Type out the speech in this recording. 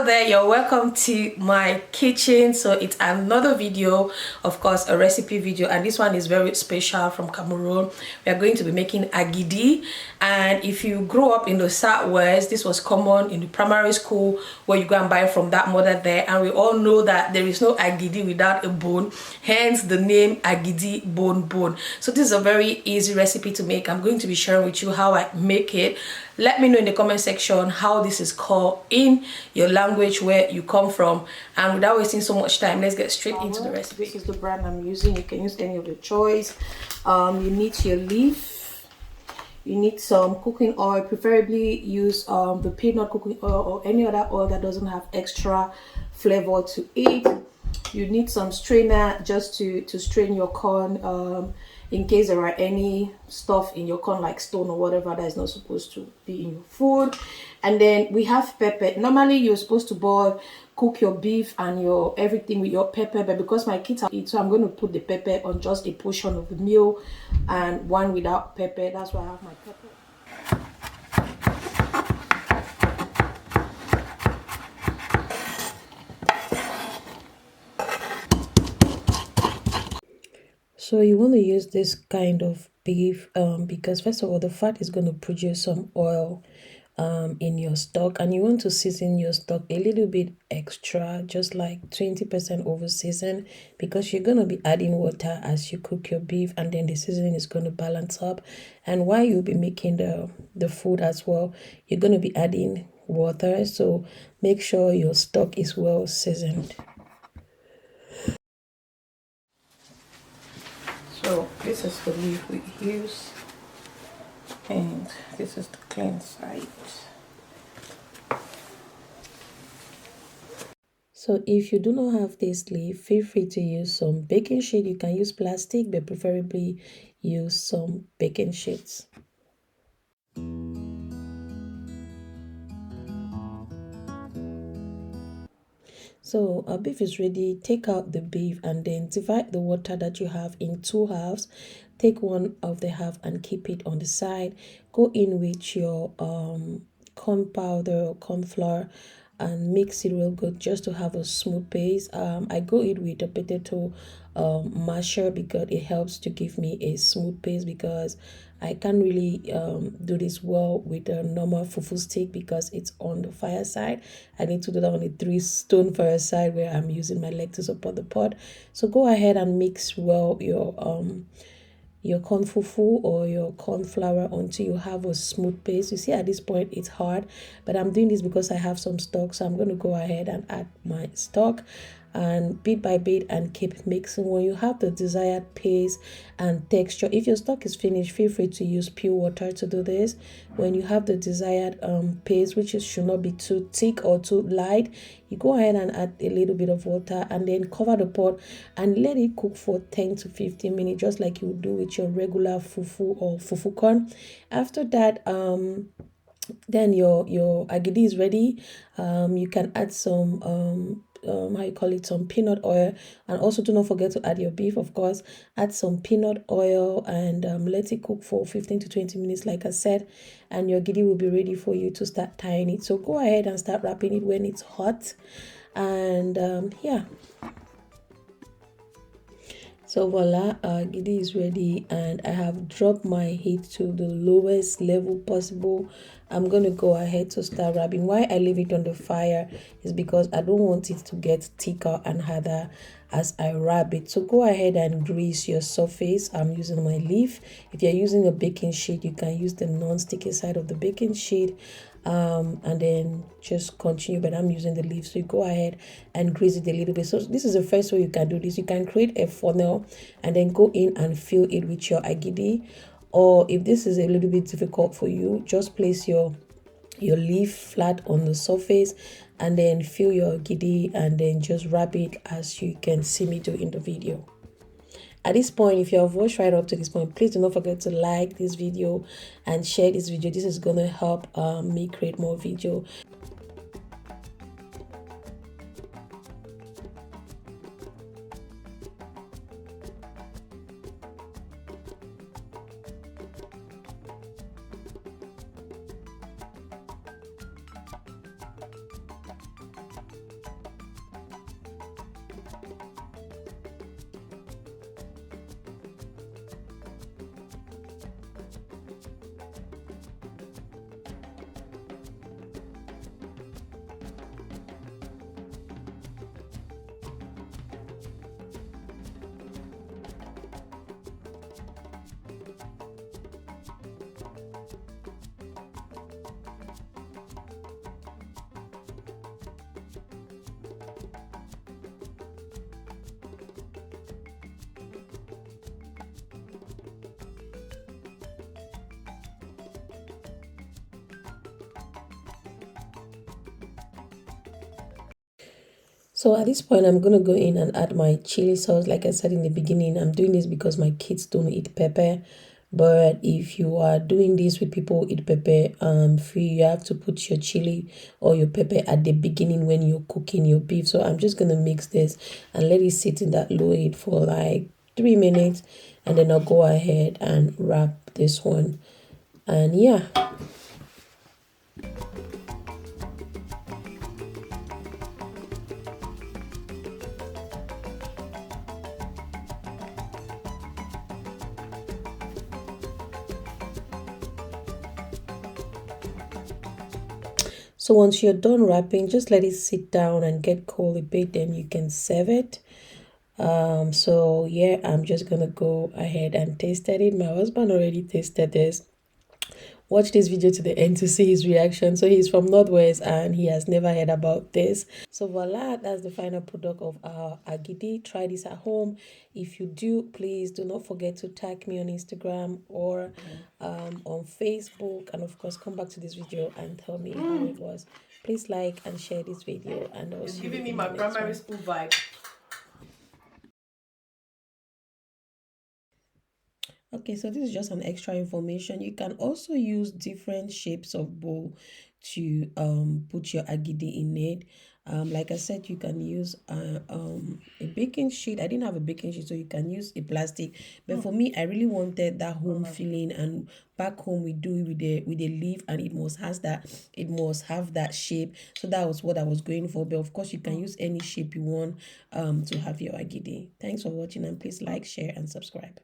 there, you're welcome to my kitchen. So it's another video, of course a recipe video, and this one is very special. From Cameroon, we are going to be making agidi. And if you grow up in the southwest, this was common in the primary school where you go and buy from that mother there, and we all know that there is no agidi without a bone, hence the name agidi, bone. So this is a very easy recipe to make. I'm going to be sharing with you how I make it. Let me know in the comment section how this is called in your language where you come from. And without wasting so much time, let's get straight into the recipe. This is the brand I'm using. You can use any of your choice. You need your leaf, you need some cooking oil, preferably use the peanut cooking oil or any other oil that doesn't have extra flavor to it. You need some strainer just to strain your corn, in case there are any stuff in your corn like stone or whatever that is not supposed to be in your food. And then we have pepper. Normally you're supposed to cook your beef and your everything with your pepper, but because my kids eat, so I'm going to put the pepper on just a portion of the meal and one without pepper. That's why I have my pepper. So you want to use this kind of beef because first of all, the fat is going to produce some oil in your stock, and you want to season your stock a little bit extra, just like 20% over season, because you're going to be adding water as you cook your beef, and then the seasoning is going to balance up. And while you'll be making the food as well, you're going to be adding water, so make sure your stock is well seasoned. So this is the leaf we use, and this is the clean side. So if you do not have this leaf, feel free to use some baking sheet. You can use plastic, but preferably use some baking sheets. So our beef is ready. Take out the beef and then divide the water that you have in 2 halves. Take one of the half and keep it on the side. Go in with your corn powder or corn flour and mix it real good just to have a smooth paste. I go in with a potato masher because it helps to give me a smooth paste, because I can't really do this well with a normal fufu stick because it's on the fire side. I need to do that on a 3-stone fire side where I'm using my leg to support the pot. So go ahead and mix well your corn fufu or your corn flour until you have a smooth paste. You see, at this point it's hard, but I'm doing this because I have some stock, so I'm going to go ahead and add my stock and bit by bit and keep mixing. When you have the desired paste and texture, if your stock is finished, feel free to use pure water to do this. When you have the desired paste, which should not be too thick or too light, you go ahead and add a little bit of water and then cover the pot and let it cook for 10 to 15 minutes, just like you would do with your regular fufu or fufu corn. After that, then your agidi is ready. You can add some some peanut oil, and also do not forget to add your beef, of course. Add some peanut oil and let it cook for 15 to 20 minutes, like I said, and your agidi will be ready for you to start tying it. So go ahead and start wrapping it when it's hot. And yeah, so voila, agidi is ready, and I have dropped my heat to the lowest level possible. I'm going to go ahead to start wrapping. Why I leave it on the fire is because I don't want it to get thicker and harder as I wrap it. So go ahead and grease your surface. I'm using my leaf. If you're using a baking sheet, you can use the non-sticky side of the baking sheet. And then just continue, but I'm using the leaf, so you go ahead and grease it a little bit. So this is the first way you can do this. You can create a funnel and then go in and fill it with your agidi, or if this is a little bit difficult for you, just place your leaf flat on the surface and then fill your agidi and then just wrap it as you can see me do in the video. At this point, if you have watched right up to this point, please do not forget to like this video and share this video. This is going to help me create more video. So at this point, I'm gonna go in and add my chili sauce. Like I said in the beginning, I'm doing this because my kids don't eat pepper. But if you are doing this with people who eat pepper free, you have to put your chili or your pepper at the beginning when you're cooking your beef. So I'm just gonna mix this and let it sit in that low heat for like 3 minutes, and then I'll go ahead and wrap this one. And yeah. So once you're done wrapping, just let it sit down and get cold a bit, then you can serve it. So yeah, I'm just gonna go ahead and taste it. My husband already tasted this. Watch this video to the end to see his reaction. So he's from Northwest and he has never heard about this. So voila, that's the final product of our agidi. Try this at home. If you do, please do not forget to tag me on Instagram or on Facebook, and of course come back to this video and tell me how it was. Please like and share this video, and I'll see you giving me in my the next primary one. school vibe. Okay, so this is just an extra information. You can also use different shapes of bowl to put your agidi in it. Like I said, you can use a baking sheet. I didn't have a baking sheet, so you can use a plastic. But for me, I really wanted that home feeling, and back home we do it with a leaf, and it must have that shape. So that was what I was going for. But of course, you can use any shape you want to have your agidi. Thanks for watching, and please like, share, and subscribe.